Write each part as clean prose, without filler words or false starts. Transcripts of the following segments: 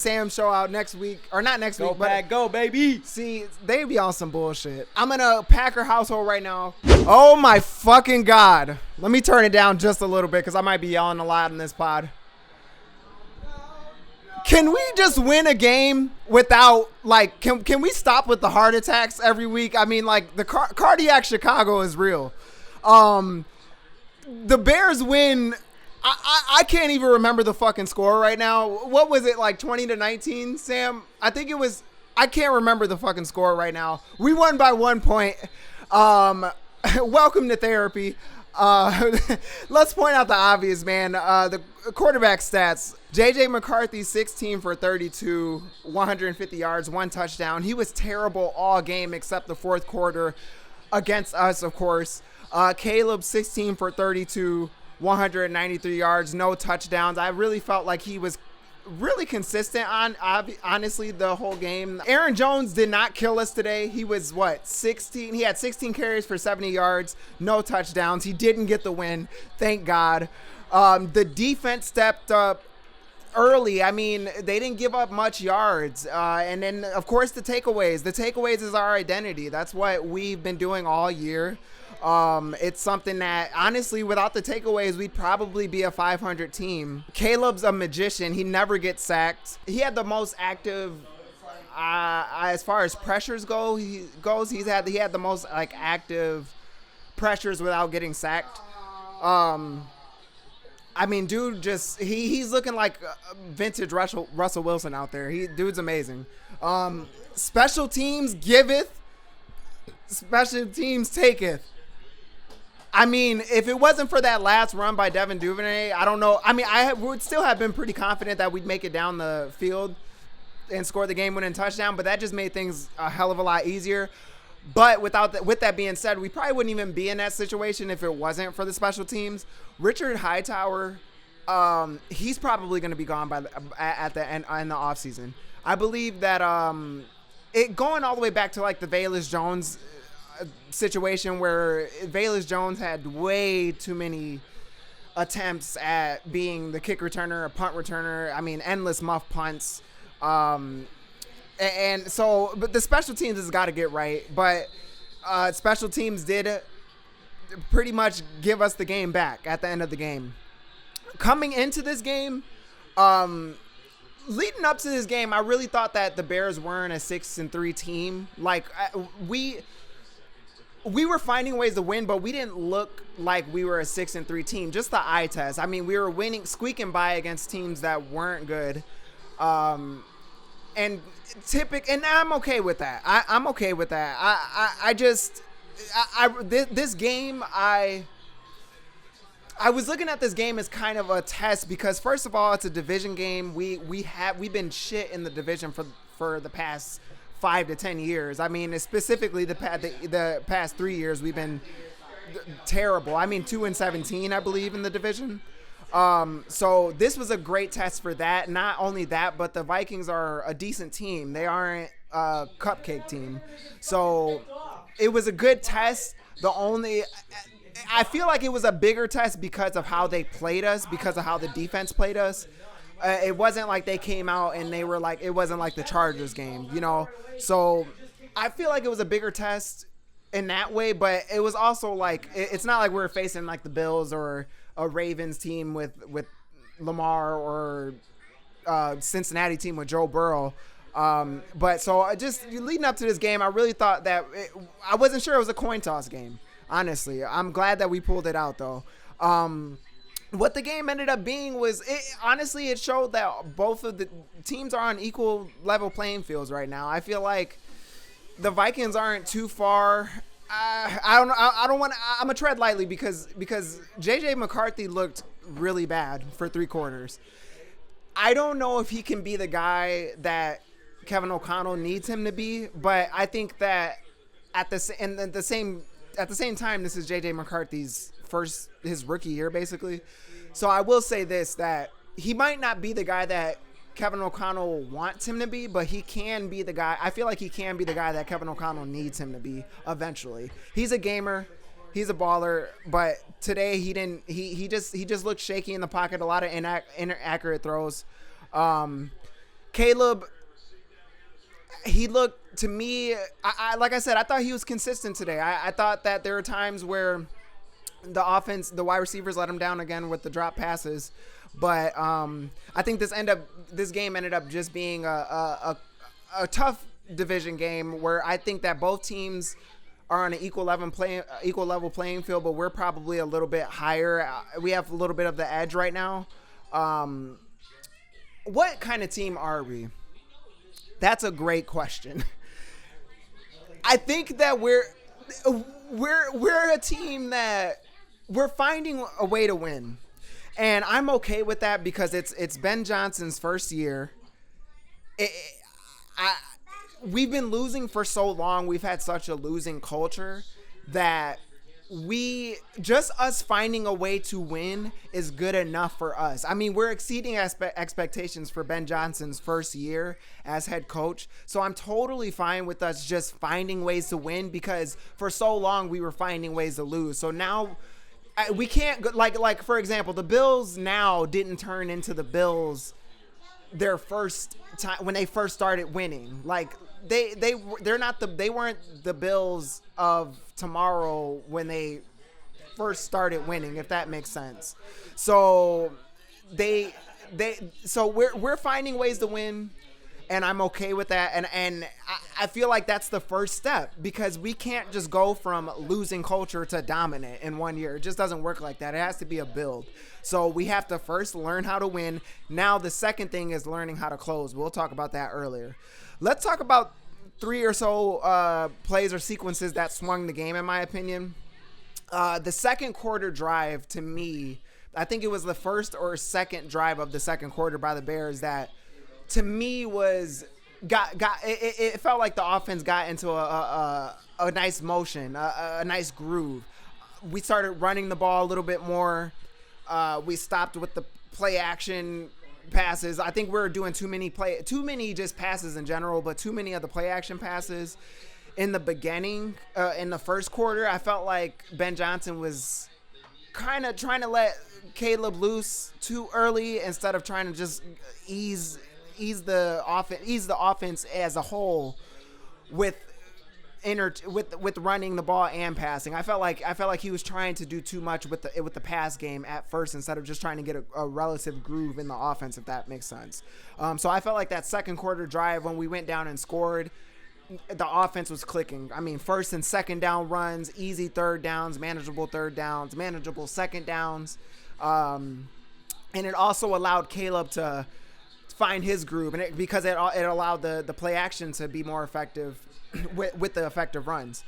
Sam show out next week, or not next week, but go, baby. See, they be on some bullshit. I'm in a Packer household right now. Oh my fucking God. Let me turn it down just a little bit because I might be yelling a lot in this pod. Can we just win a game without, like, can we stop with the heart attacks every week? I mean, like, the cardiac Chicago is real. The Bears win. I can't even remember the fucking score right now. What was it, like 20-19, Sam? I think it was. I can't remember the fucking score right now. We won by 1 point. Welcome to therapy. Let's point out the obvious, man. The quarterback stats. J.J. McCarthy, 16 for 32, 150 yards, 1 touchdown. He was terrible all game except the fourth quarter against us, of course. Caleb, 16 for 32, 193 yards, no touchdowns. I really felt like he was really consistent honestly the whole game. Aaron Jones did not kill us today. He was 16. He had 16 carries for 70 yards, no touchdowns. He didn't get the win, thank God. The defense stepped up early. I mean, they didn't give up much yards. And then, of course, the takeaways. The takeaways is our identity. That's what we've been doing all year. It's something that, honestly, without the takeaways, we'd probably be a 500 team. Caleb's a magician. He never gets sacked. He had the most active, as far as pressures he had the most, like, active pressures without getting sacked. I mean, dude, he's looking like vintage Russell Wilson out there. Dude's amazing. Special teams giveth, special teams taketh. I mean, if it wasn't for that last run by Devin Duvernay, I don't know. I mean, I would still have been pretty confident that we'd make it down the field and score the game-winning touchdown, but that just made things a hell of a lot easier. But with that being said, we probably wouldn't even be in that situation if it wasn't for the special teams. Richard Hightower, he's probably going to be gone at the end in the offseason. I believe that it going all the way back to like the Velus Jones situation where Velus Jones had way too many attempts at being the kick returner, a punt returner. I mean, endless muff punts. And so, but the special teams has got to get right. But special teams did pretty much give us the game back at the end of the game. Coming into this game, leading up to this game, I really thought that the Bears weren't a 6-3 team. Like we were finding ways to win, but we didn't look like we were a 6-3 team. Just the eye test. I mean, we were squeaking by against teams that weren't good. And I'm okay with that. I'm okay with that. This game, I was looking at this game as kind of a test because first of all, it's a division game. We've been shit in the division for the past 5 to 10 years. I mean, specifically the past 3 years, we've been terrible. I mean, 2-17, I believe, in the division. So this was a great test for that. Not only that, but the Vikings are a decent team. They aren't a cupcake team. So it was a good test. I feel like it was a bigger test because of how they played us, because of how the defense played us. It wasn't like they came out and they were like, it wasn't like the Chargers game, you know? So I feel like it was a bigger test in that way, but it was also like, it's not like we were facing like the Bills or a Ravens team with Lamar or Cincinnati team with Joe Burrow. But so just leading up to this game, I really thought that I wasn't sure it was a coin toss game, honestly. I'm glad that we pulled it out though. What the game ended up being was, honestly, it showed that both of the teams are on equal level playing fields right now. I feel like the Vikings aren't too far. I'm gonna tread lightly because J.J. McCarthy looked really bad for 3 quarters. I don't know if he can be the guy that Kevin O'Connell needs him to be, but I think that at the same time, this is J.J. McCarthy's his rookie year, basically. So I will say this, that he might not be the guy that Kevin O'Connell wants him to be, but he can be the guy. I feel like he can be the guy that Kevin O'Connell needs him to be eventually. He's a gamer. He's a baller, but today he didn't. He just looked shaky in the pocket. A lot of inaccurate throws. Caleb, he looked to me. Like I said, I thought he was consistent today. I thought that there were times where the offense, the wide receivers let him down again with the drop passes. But I think this game ended up just being a tough division game where I think that both teams are on an equal level playing field, but we're probably a little bit higher. We have a little bit of the edge right now. What kind of team are we? That's a great question. I think that we're a team that we're finding a way to win. And I'm okay with that because it's Ben Johnson's first year. We've been losing for so long. We've had such a losing culture that us finding a way to win is good enough for us. I mean, we're exceeding expectations for Ben Johnson's first year as head coach. So I'm totally fine with us just finding ways to win because for so long we were finding ways to lose. So now we can't, like for example, the Bills now didn't turn into the Bills their first time when they first started winning. Like they weren't the Bills of tomorrow when they first started winning, if that makes sense. So we're finding ways to win, and I'm okay with that. And I feel like that's the first step because we can't just go from losing culture to dominant in 1 year. It just doesn't work like that. It has to be a build. So we have to first learn how to win. Now the second thing is learning how to close. We'll talk about that earlier. Let's talk about 3 or so plays or sequences that swung the game, in my opinion. The second quarter drive, to me, I think it was the first or second drive of the second quarter by the Bears that, to me, it felt like the offense got into a nice motion, a nice groove. We started running the ball a little bit more. We stopped with the play action passes. I think we were doing too many just passes in general, but too many of the play action passes. In the beginning, in the first quarter, I felt like Ben Johnson was kind of trying to let Caleb loose too early instead of trying to just ease the offense as a whole with running the ball and passing. I felt like he was trying to do too much with the pass game at first instead of just trying to get a relative groove in the offense, if that makes sense. So I felt like that second quarter drive when we went down and scored, the offense was clicking. I mean, first and second down runs, easy third downs, manageable third downs, manageable second downs. And it also allowed Caleb to find his groove, and because it allowed the play action to be more effective with the effective runs.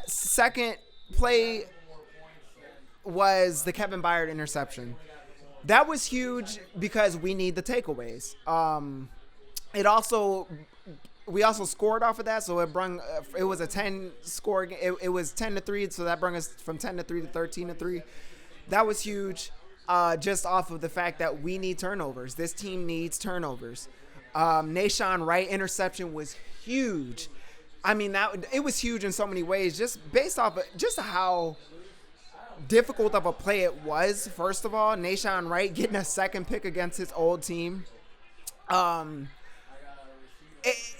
Second play was the Kevin Byard interception. That was huge because we need the takeaways. We also scored off of that, so it was a 10 score. It was 10-3, so that brought us from 10-3 to 13-3. That was huge, just off of the fact that we need turnovers. This team needs turnovers. Nahshon Wright interception was huge. I mean, it was huge in so many ways, just based off of just how difficult of a play it was. First of all, Nahshon Wright getting a second pick against his old team.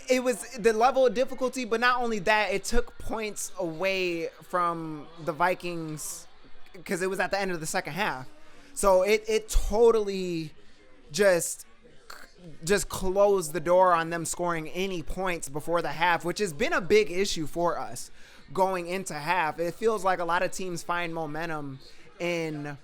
It was the level of difficulty, but not only that, it took points away from the Vikings because it was at the end of the second half. So it totally just closed the door on them scoring any points before the half, which has been a big issue for us going into half. It feels like a lot of teams find momentum in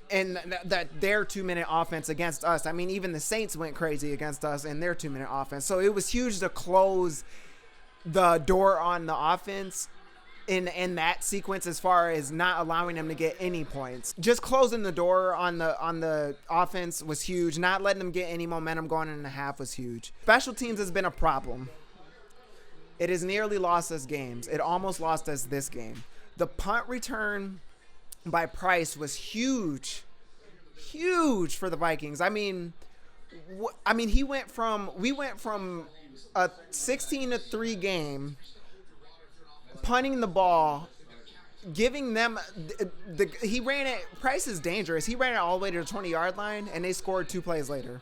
their 2-minute offense against us. I mean, even the Saints went crazy against us in their 2-minute offense. So it was huge to close the door on the offense in that sequence as far as not allowing them to get any points. Just closing the door on the offense was huge. Not letting them get any momentum going in the half was huge. Special teams has been a problem. It has nearly lost us games. It almost lost us this game. The punt return by Price was huge for the Vikings. I mean, we went from a 16-3 game, punting the ball giving them he ran it. Price is dangerous. He ran it all the way to the 20-yard line, and they scored 2 plays later.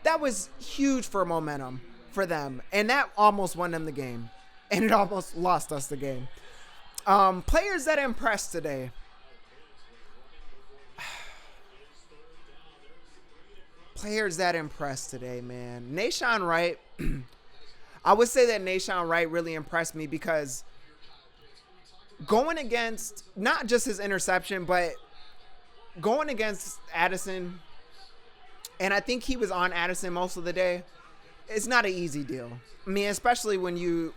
That was huge for momentum for them, and that almost won them the game, and it almost lost us the game. Players that impressed today. Players that impressed today, man. Nahshon Wright. I would say that Nahshon Wright really impressed me because going against not just his interception, but going against Addison, and I think he was on Addison most of the day. It's not an easy deal. I mean, especially when you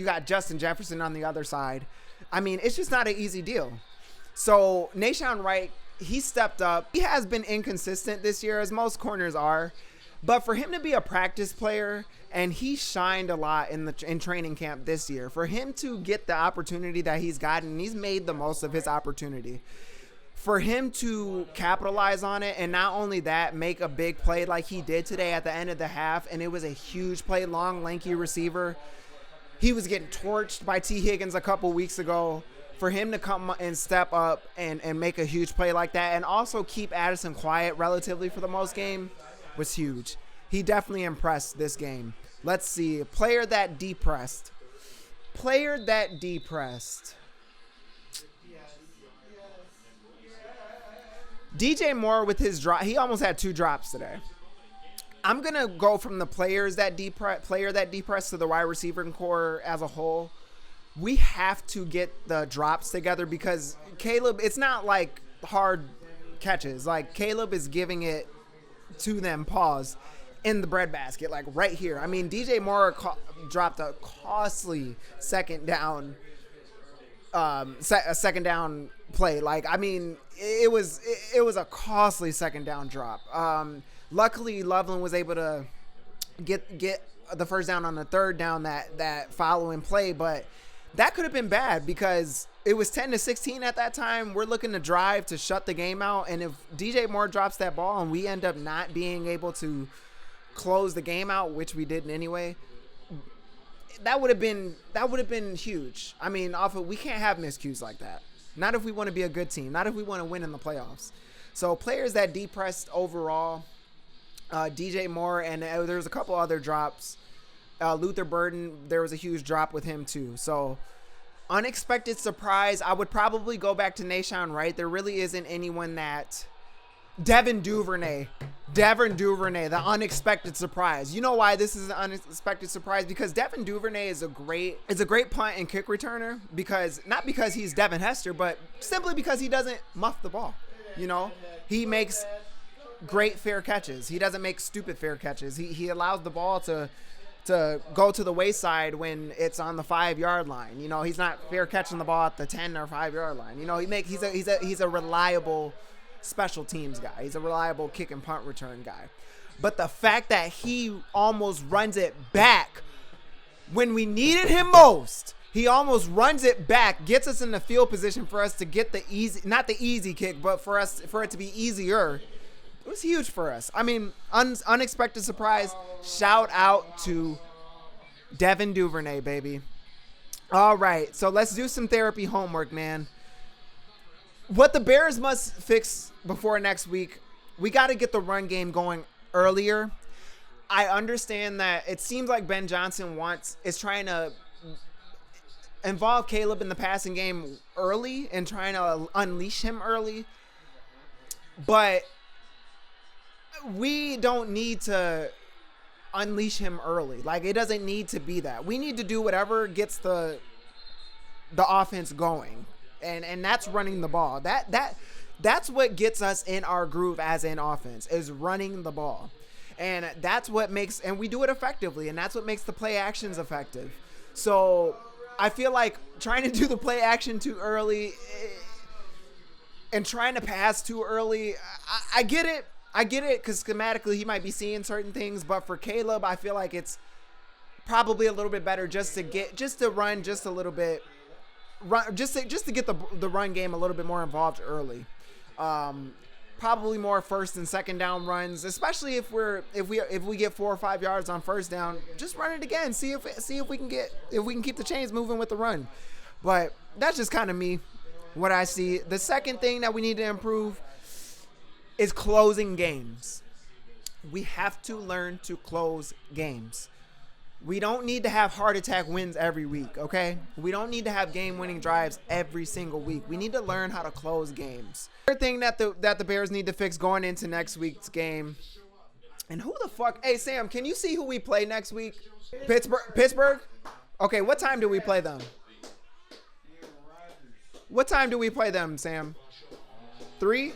got Justin Jefferson on the other side. I mean, it's just not an easy deal. So Nahshon Wright, he stepped up. He has been inconsistent this year, as most corners are. But for him to be a practice player, and he shined a lot in training camp this year, for him to get the opportunity that he's gotten, he's made the most of his opportunity. For him to capitalize on it, and not only that, make a big play like he did today at the end of the half, and it was a huge play, long, lanky receiver. He was getting torched by T. Higgins a couple weeks ago. For him to come and step up and make a huge play like that, and also keep Addison quiet relatively for the most game, was huge. He definitely impressed this game. Let's see. Player that depressed. DJ Moore with his drop. He almost had 2 drops today. I'm going to go from the player that depressed to the wide receiver core as a whole. We have to get the drops together because Caleb, it's not like hard catches. Like Caleb is giving it to them, in the breadbasket, like right here. I mean, DJ Moore dropped a costly second down play. Like, I mean, it was a costly second down drop. Luckily, Loveland was able to get the first down on the third down that following play, but that could have been bad because it was 10-16 at that time. We're looking to drive to shut the game out, and if DJ Moore drops that ball and we end up not being able to close the game out, which we didn't anyway, that would have been huge. I mean, we can't have miscues like that. Not if we want to be a good team. Not if we want to win in the playoffs. So players that depressed overall, DJ Moore, and there's a couple other drops. Luther Burden, there was a huge drop with him too. So unexpected surprise. I would probably go back to Nahshon Wright. There really isn't anyone that. Devin Duvernay, the unexpected surprise. You know why this is an unexpected surprise? Because Devin Duvernay is a great punt and kick returner, because not because he's Devin Hester, but simply because he doesn't muff the ball. You know, he makes great fair catches. He doesn't make stupid fair catches. He allows the ball to go to the wayside when it's on the 5-yard line. You know, he's not fair catching the ball at the 10 or 5-yard line. You know, he's a reliable special teams guy. He's a reliable kick and punt return guy. But the fact that he almost runs it back when we needed him most, he almost runs it back, gets us in the field position for us to get the easy, not the easy kick, but for it to be easier. It was huge for us. I mean, unexpected surprise. Shout out to Devin Duvernay, baby. All right, so let's do some therapy homework, man. What the Bears must fix before next week, we got to get the run game going earlier. I understand that it seems like Ben Johnson is trying to involve Caleb in the passing game early and trying to unleash him early. But we don't need to unleash him early. Like, it doesn't need to be that. We need to do whatever gets the offense going. And that's running the ball. That's what gets us in our groove as an offense, is running the ball. And that's what makes, and we do it effectively, and that's what makes the play actions effective. So I feel like trying to do the play action too early and trying to pass too early, I get it. I get it, because schematically he might be seeing certain things, but for Caleb, I feel like it's probably a little bit better just to run just a little bit. Just to get the run game a little bit more involved early. Probably more first and second down runs, especially if we get 4 or 5 yards on first down. Just run it again. See if we can keep the chains moving with the run. But that's just kind of me, what I see. The second thing that we need to improve is closing games. We have to learn to close games. We don't need to have heart attack wins every week, okay? We don't need to have game-winning drives every single week. We need to learn how to close games. Third thing that the Bears need to fix going into next week's game. And who the fuck? Hey, Sam, can you see who we play next week? Pittsburgh? Okay, what time do we play them? What time do we play them, Sam? 3?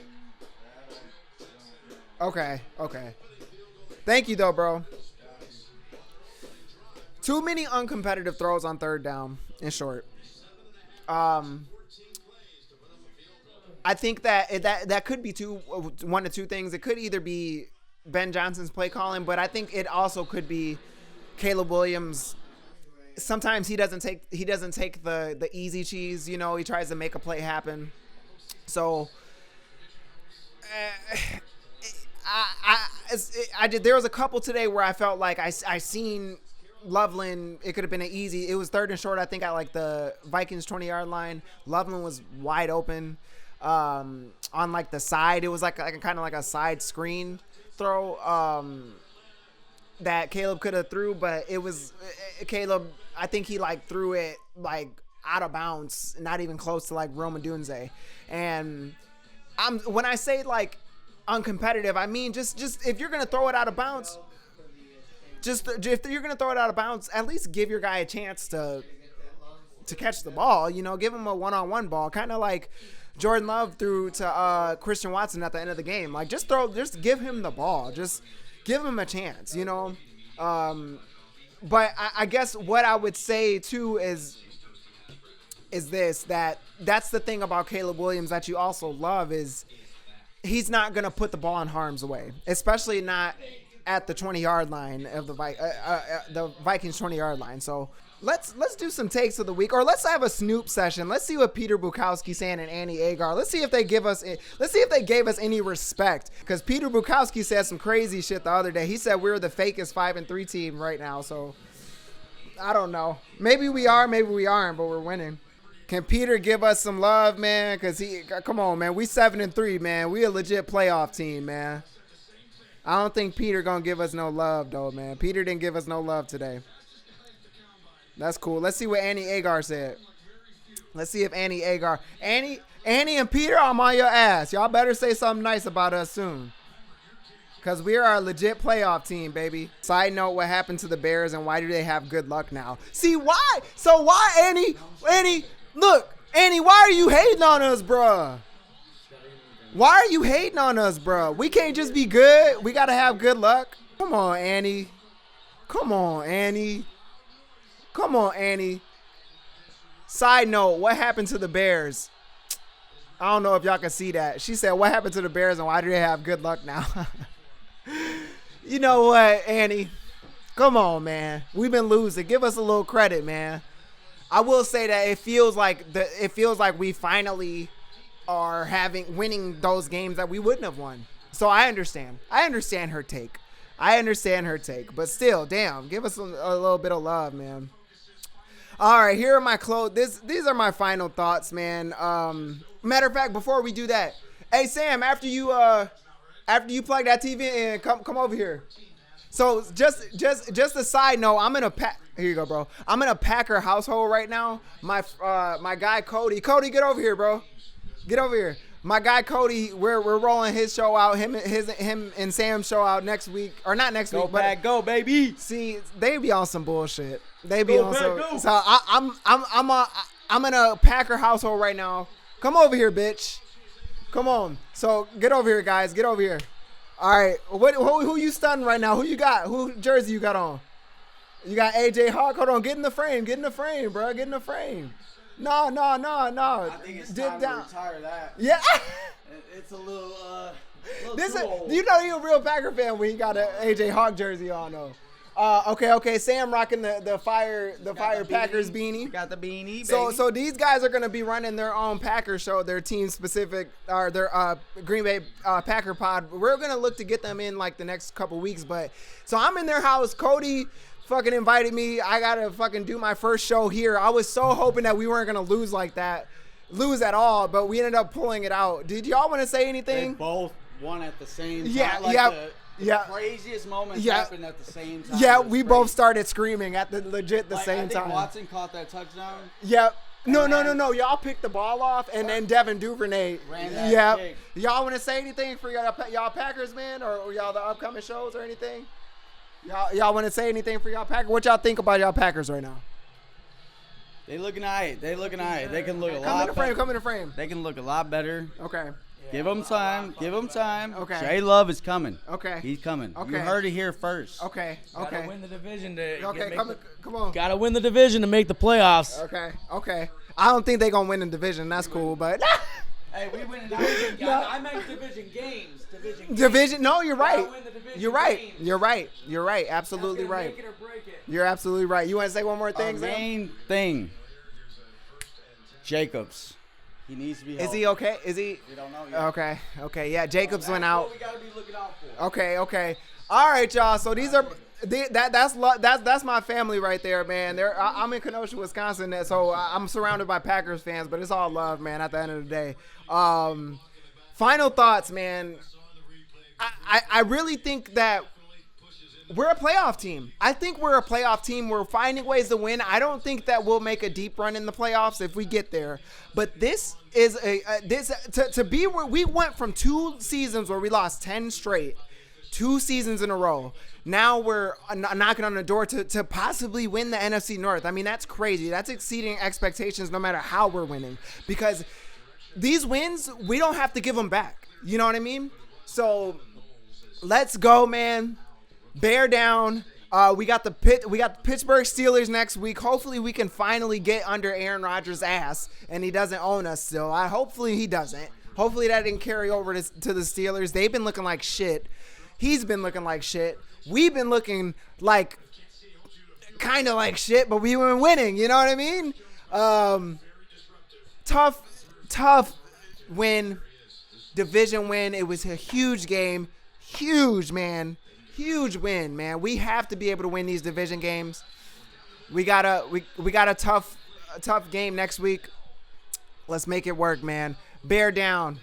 Okay. Thank you, though, bro. Too many uncompetitive throws on third down, in short. I think that could be one of two things. It could either be Ben Johnson's play calling, but I think it also could be Caleb Williams. Sometimes he doesn't take the easy cheese. You know, he tries to make a play happen. So there was a couple today where I felt like I seen Loveland. It could have been an easy. It was third and short, I think, at like the Vikings 20-yard line. Loveland was wide open on like the side. It was like kind of like a side screen throw that Caleb could have threw, but it was Caleb. I think he like threw it like out of bounds, not even close to like Roma Dunze. And when I say like uncompetitive, I mean just if you're gonna throw it out of bounds, if you're gonna throw it out of bounds, at least give your guy a chance to catch the ball. You know, give him a one-on-one ball, kind of like Jordan Love threw to Christian Watson at the end of the game. Like just give him the ball, just give him a chance. You know, but I guess what I would say too is that's the thing about Caleb Williams that you also love is he's not going to put the ball in harm's way, especially not at the 20-yard line of the Vikings 20-yard line. So let's do some takes of the week, or let's have a Snoop session. Let's see what Peter Bukowski's saying and Annie Agar. Let's see if they gave us any respect, because Peter Bukowski said some crazy shit the other day. He said we're the fakest 5-3 team right now. So I don't know. Maybe we are, maybe we aren't, but we're winning. Can Peter give us some love, man? Because come on, man. We 7-3, man. We a legit playoff team, man. I don't think Peter going to give us no love, though, man. Peter didn't give us no love today. That's cool. Let's see what Annie Agar said. Let's see if Annie and Peter, I'm on your ass. Y'all better say something nice about us soon, because we are a legit playoff team, baby. Side note, what happened to the Bears and why do they have good luck now? See, why? So why, Annie, look, Annie, why are you hating on us, bruh? Why are you hating on us, bruh? We can't just be good. We got to have good luck. Come on, Annie. Come on, Annie. Come on, Annie. Side note, what happened to the Bears? I don't know if y'all can see that. She said, what happened to the Bears and why do they have good luck now? You know what, Annie? Come on, man. We've been losing. Give us a little credit, man. I will say that it feels like we finally are winning those games that we wouldn't have won. So I understand. I understand her take. But still, damn, give us a little bit of love, man. All right, here are my these are my final thoughts, man. Matter of fact, before we do that, hey Sam, after you plug that TV in, come over here. So just a side note, here you go, bro. I'm in a Packer household right now. My guy Cody, get over here, bro. Get over here. My guy Cody, we're rolling his show out. Him and Sam's show out next week, or not next week, but go baby. See, they be on some bullshit. They be on some. So I'm in a Packer household right now. Come over here, bitch. Come on. So get over here, guys. Get over here. All right. Who you stunning right now? Who you got? Who jersey you got on? You got AJ Hawk. Hold on. Get in the frame, bro. Get in the frame. No. I think it's time to retire that. Yeah. It's a little you know you're a real Packer fan when you got an AJ Hawk jersey on, though. Okay. Sam rocking the Fire Packers beanie. Got the beanie, baby. So these guys are gonna be running their own Packer show, their team specific, or their Green Bay Packer pod. We're gonna look to get them in like the next couple weeks. But so I'm in their house. Cody fucking invited me. I gotta fucking do my first show here. I was so hoping that we weren't gonna lose like that, lose at all, but we ended up pulling it out. Did y'all want to say anything? They both won at the same time. Yeah, like yeah. Craziest moments happened at the same time. Yeah, we both started screaming at the same time. I think Watson caught that touchdown. Yep. No. Y'all picked the ball off, and then Devin Duvernay. Yep. Y'all want to say anything for y'all Packers, man, or y'all the upcoming shows or anything? Y'all want to say anything for y'all Packers? What y'all think about y'all Packers right now? They looking all right. They can look a lot better. Come in the frame. They can look a lot better. Okay. Give them time. Okay. Jay Love is coming. Okay. He's coming. Okay. You heard it here first. Okay. Gotta win the division to Come on. Gotta win the division to make the playoffs. Okay. I don't think they're gonna win the division. That's cool, but hey, we win the division. I meant division games. Division. No, you're right. Win the division You're right. games. You're right. Absolutely right. Make it or break it. You're absolutely right. You want to say one more thing? Zim? Main thing. Jacobs. He needs to be healthy. Is he okay? Is he? We don't know yet. Okay. Yeah, Jacobs went out. That's what we gotta be looking out for. Okay. All right, y'all. So these are that's my family right there, man. I'm in Kenosha, Wisconsin, so I'm surrounded by Packers fans, but it's all love, man. At the end of the day, final thoughts, man. I really think that we're a playoff team. I think we're a playoff team. We're finding ways to win. I don't think that we'll make a deep run in the playoffs if we get there. But this is to be where we went from 2 seasons where we lost 10 straight, 2 seasons in a row. Now we're knocking on the door to possibly win the NFC North. I mean, that's crazy. That's exceeding expectations no matter how we're winning. Because these wins, we don't have to give them back. You know what I mean? So let's go, man. Bear down. We got the Pittsburgh Steelers next week. Hopefully we can finally get under Aaron Rodgers' ass and he doesn't own us still. Hopefully he doesn't. Hopefully that didn't carry over to the Steelers. They've been looking like shit. He's been looking like shit. We've been looking like kind of like shit, but we were winning. You know what I mean? Tough win. Division win. It was a huge game. Huge, man. Huge win, man. We have to be able to win these division games. We got a tough game next week. Let's make it work, man. Bear down.